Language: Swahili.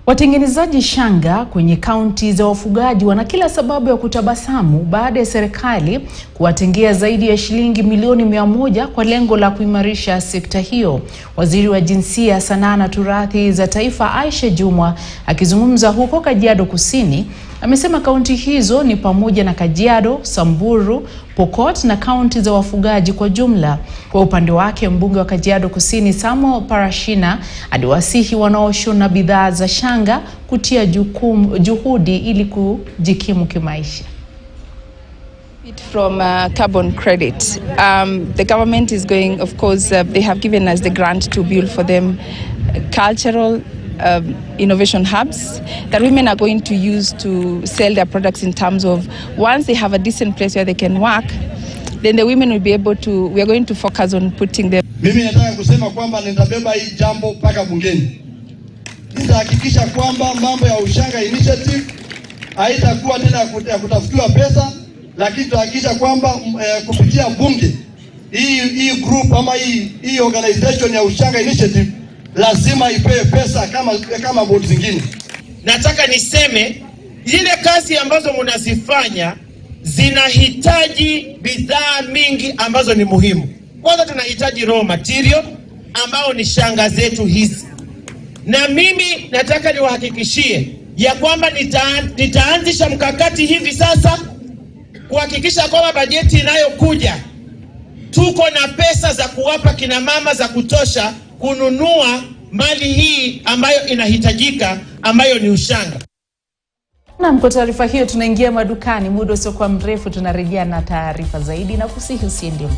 Watengenezaji Shangaa kwenye kaunti za wafugaji wana kila sababu ya kutabasamu baada ya serikali kuwatengea zaidi ya shilingi milioni 100 kwa lengo la kuimarisha sekta hiyo. Waziri wa Jinsia, Sanaa na Turathi za Taifa Aisha Jumwa akizungumza huko Kajiado Kusini amesema kaunti hizo ni pamoja na Kajiado, Samburu, Pokot na kaunti za wafugaji kwa jumla. Kwa upande wake, mbunge wa Kajiado Kusini Samuel Parashina aliwasihi wanaoshona bidhaa za Shangaa kutia juhudi ili kujikimu kimaisha. From carbon credit, the government is going, of course, they have given us the grant to build for them cultural innovation hubs that women are going to use to sell their products, in terms of once they have a decent place where they can work, then the women will be able to, we are going to focus on putting them. Mimi nataka kusema kwamba nitabeba hii jambo mpaka bungeni. Nitahakikisha kwamba mambo ya Shangaa initiative haitakuwa tena ya kutafutiwa pesa, lakini tutahakikisha kwamba kupitia bunge hii group ama hii organization ya Shangaa initiative lazima ipewe pesa kama bodi zingine. Nataka niseme zile kazi ambazo mnazifanya zinahitaji bidhaa mingi ambazo ni muhimu. Kwanza tunahitaji raw material ambao ni Shangaa zetu hizi. Na mimi nataka niwahakikishie ya kwamba nitaanzisha mkakati hivi sasa kuhakikisha kwamba bajeti inayokuja tuko na pesa za kuwapa kina mama za kutosha kununua mali hii ambayo inahitajika, ambayo ni Shangaa. Na kwa taarifa hiyo tunaingia madukani. Muda usiokuwa mrefu tunarejea na taarifa zaidi na kusihi usiende.